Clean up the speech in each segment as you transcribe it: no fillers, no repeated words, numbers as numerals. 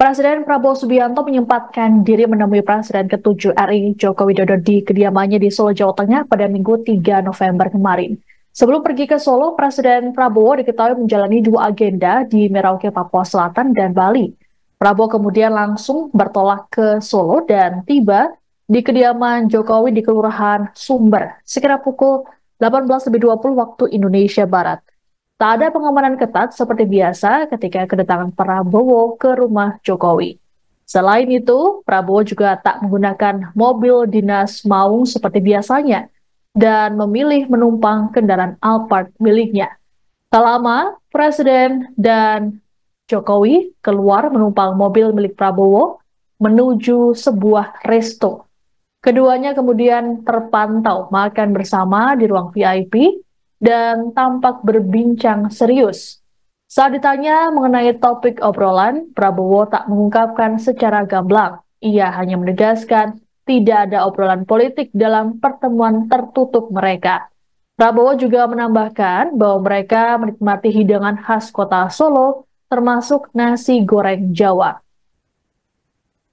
Presiden Prabowo Subianto menyempatkan diri menemui Presiden ke-7 RI Joko Widodo di kediamannya di Solo, Jawa Tengah pada Minggu 3 November kemarin. Sebelum pergi ke Solo, Presiden Prabowo diketahui menjalani dua agenda di Merauke, Papua Selatan, dan Bali. Prabowo kemudian langsung bertolak ke Solo dan tiba di kediaman Jokowi di Kelurahan Sumber sekira pukul 18.20 waktu Indonesia Barat. Tak ada pengamanan ketat seperti biasa ketika kedatangan Prabowo ke rumah Jokowi. Selain itu, Prabowo juga tak menggunakan mobil dinas maung seperti biasanya dan memilih menumpang kendaraan Alphard miliknya. Tak lama, Presiden dan Jokowi keluar menumpang mobil milik Prabowo menuju sebuah resto. Keduanya kemudian terpantau makan bersama di ruang VIP dan tampak berbincang serius. Saat ditanya mengenai topik obrolan, Prabowo tak mengungkapkan secara gamblang. Ia hanya menegaskan tidak ada obrolan politik dalam pertemuan tertutup mereka. Prabowo juga menambahkan bahwa mereka menikmati hidangan khas kota Solo, termasuk nasi goreng Jawa.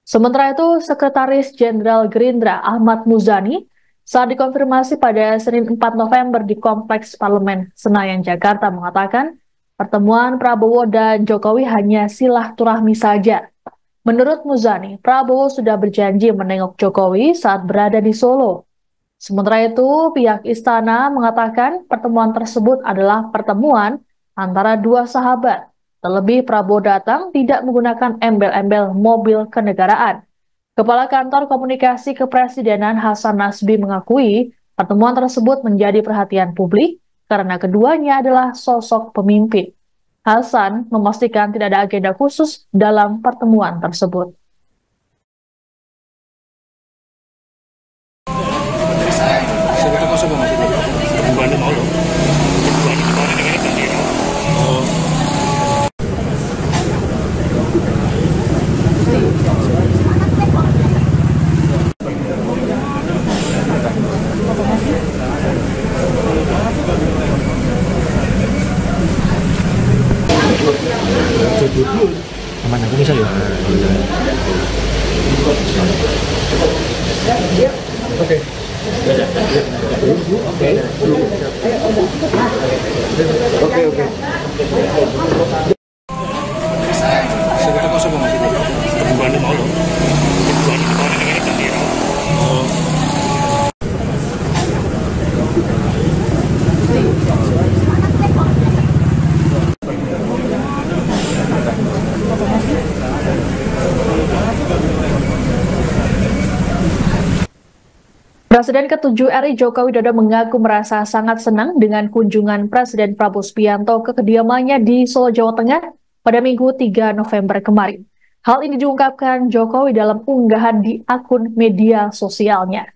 Sementara itu, Sekretaris Jenderal Gerindra Ahmad Muzani saat dikonfirmasi pada Senin 4 November di Kompleks Parlemen Senayan, Jakarta mengatakan pertemuan Prabowo dan Jokowi hanya silaturahmi saja. Menurut Muzani, Prabowo sudah berjanji menengok Jokowi saat berada di Solo. Sementara itu, pihak istana mengatakan pertemuan tersebut adalah pertemuan antara dua sahabat. Terlebih Prabowo datang tidak menggunakan embel-embel mobil kenegaraan. Kepala Kantor Komunikasi Kepresidenan Hasan Nasbi mengakui pertemuan tersebut menjadi perhatian publik karena keduanya adalah sosok pemimpin. Hasan memastikan tidak ada agenda khusus dalam pertemuan tersebut. Aman aku bisa ya? Oke. Presiden ke-7 RI Joko Widodo mengaku merasa sangat senang dengan kunjungan Presiden Prabowo Subianto ke kediamannya di Solo, Jawa Tengah pada Minggu 3 November kemarin. Hal ini diungkapkan Jokowi dalam unggahan di akun media sosialnya.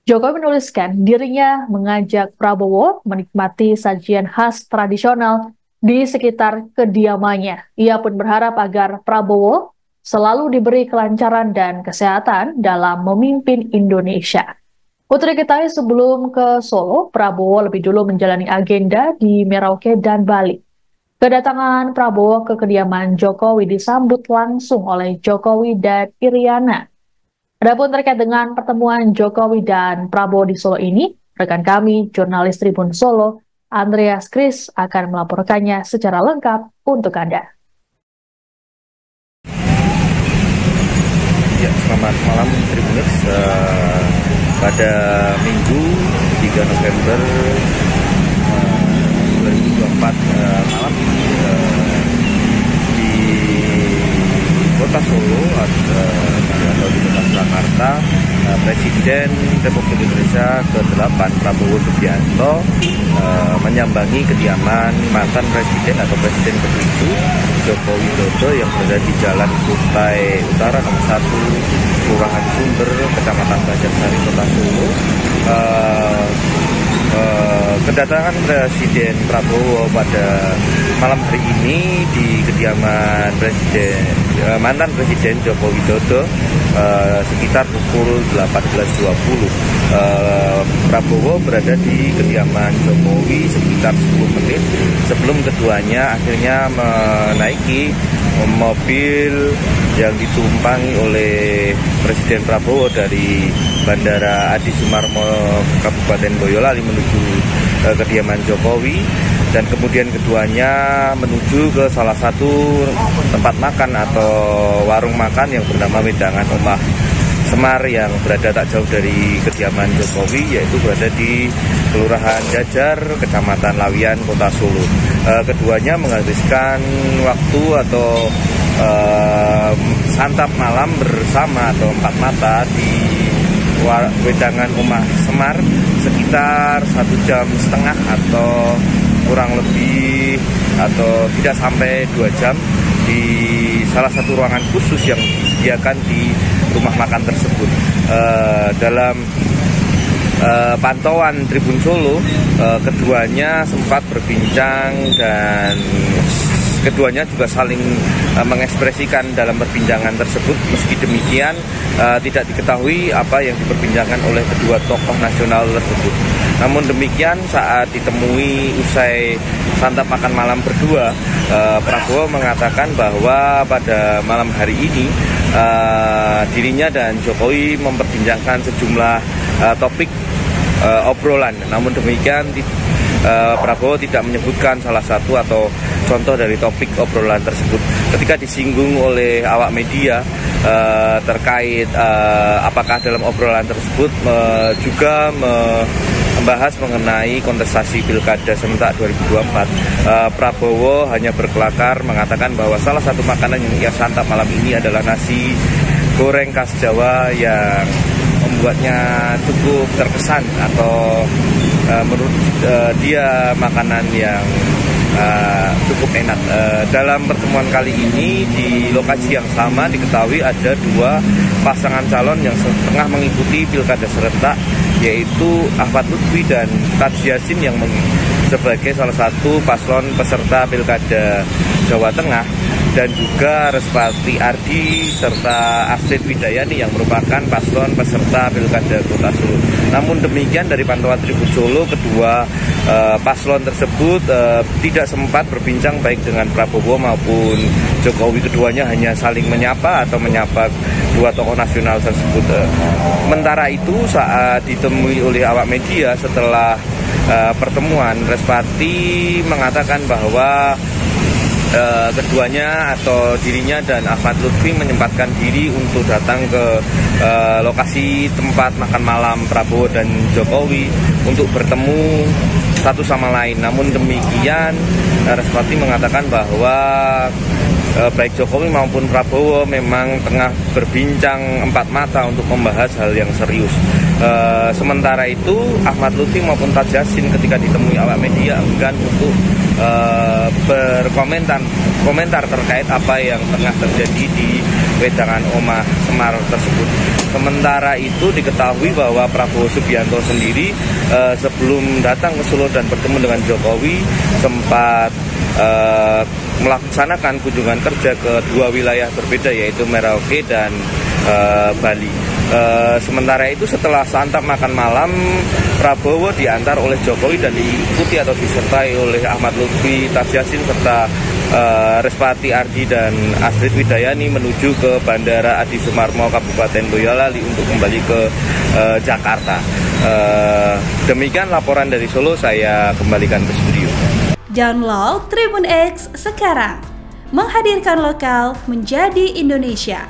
Jokowi menuliskan dirinya mengajak Prabowo menikmati sajian khas tradisional di sekitar kediamannya. Ia pun berharap agar Prabowo selalu diberi kelancaran dan kesehatan dalam memimpin Indonesia. Untuk diketahui sebelum ke Solo, Prabowo lebih dulu menjalani agenda di Merauke dan Bali. Kedatangan Prabowo ke kediaman Jokowi disambut langsung oleh Jokowi dan Iriana. Adapun terkait dengan pertemuan Jokowi dan Prabowo di Solo ini, rekan kami, jurnalis Tribun Solo, Andreas Kris akan melaporkannya secara lengkap untuk Anda. Ya, selamat malam Tribuners. Pada Minggu 3 November 2024 malam di Kota Solo atau di Kota Surakarta, Presiden Republik Indonesia ke-8 Prabowo Subianto menyambangi kediaman mantan Presiden atau Presiden ke-7 Joko Widodo yang berada di Jalan Kutai Utara nomor 1 Kelurahan Sumber, Kecamatan Banjarsari, Kota Solo. Kedatangan Presiden Prabowo pada malam hari ini di kediaman mantan Presiden Joko Widodo sekitar pukul 18.20. Prabowo berada di kediaman Jokowi sekitar 10 menit sebelum keduanya akhirnya menaiki mobil yang ditumpangi oleh Presiden Prabowo dari Bandara Adi Sumarmo Kabupaten Boyolali menuju kediaman Jokowi, dan kemudian keduanya menuju ke salah satu tempat makan atau warung makan yang bernama Wedangan Omah Semar yang berada tak jauh dari kediaman Jokowi, yaitu berada di Kelurahan Jajar, Kecamatan Lawian, Kota Solo. Keduanya menghabiskan waktu atau santap malam bersama atau empat mata di Wedangan Omah Semar sekitar 1,5 jam atau kurang lebih atau tidak sampai 2 jam di salah satu ruangan khusus yang disediakan di rumah makan tersebut. Dalam pantauan Tribun Solo, keduanya sempat berbincang dan keduanya juga saling mengekspresikan dalam perbincangan tersebut. Meski demikian, tidak diketahui apa yang diperbincangkan oleh kedua tokoh nasional tersebut. Namun demikian, saat ditemui usai santap makan malam berdua, Prabowo mengatakan bahwa pada malam hari ini dirinya dan Jokowi memperbincangkan sejumlah topik obrolan. Namun demikian, Prabowo tidak menyebutkan salah satu atau contoh dari topik obrolan tersebut. Ketika disinggung oleh awak media terkait apakah dalam obrolan tersebut juga membahas mengenai kontestasi Pilkada serentak 2024, Prabowo hanya berkelakar mengatakan bahwa salah satu makanan yang ia santap malam ini adalah nasi goreng khas Jawa yang membuatnya cukup terkesan atau menurut dia makanan yang cukup enak. Dalam pertemuan kali ini di lokasi yang sama diketahui ada dua pasangan calon yang tengah mengikuti Pilkada serentak, yaitu Ahmad Lutfi dan Taji Yassin yang sebagai salah satu paslon peserta Pilkada Jawa Tengah, dan juga Respati Ardi serta Astrid Widayani yang merupakan paslon peserta Pilkada Kota Solo. Namun demikian, dari pantauan Tribun Solo, kedua paslon tersebut tidak sempat berbincang baik dengan Prabowo maupun Jokowi. Keduanya hanya saling menyapa atau menyapa dua tokoh nasional tersebut. Sementara itu, saat ditemui oleh awak media setelah pertemuan, Respati mengatakan bahwa keduanya atau dirinya dan Ahmad Lutfi menyempatkan diri untuk datang ke lokasi tempat makan malam Prabowo dan Jokowi untuk bertemu satu sama lain. Namun demikian, Respati mengatakan bahwa baik Jokowi maupun Prabowo memang tengah berbincang empat mata untuk membahas hal yang serius. Sementara itu, Ahmad Lutfi maupun Taji Yassin ketika ditemui awak media enggan untuk berkomentar terkait apa yang tengah terjadi di Wedangan Omah Semar tersebut. Sementara itu diketahui bahwa Prabowo Subianto sendiri sebelum datang ke Solo dan bertemu dengan Jokowi sempat melaksanakan kunjungan kerja ke dua wilayah berbeda, yaitu Merauke dan Bali. Sementara itu, setelah santap makan malam, Prabowo diantar oleh Jokowi dan diikuti atau disertai oleh Ahmad Lutfi, Taji Yassin serta Respati Ardi dan Astrid Widayani menuju ke Bandara Adi Sumarmo Kabupaten Boyolali untuk kembali ke Jakarta. Demikian laporan dari Solo, saya kembalikan ke studio. Download Tribun X sekarang, menghadirkan lokal menjadi Indonesia.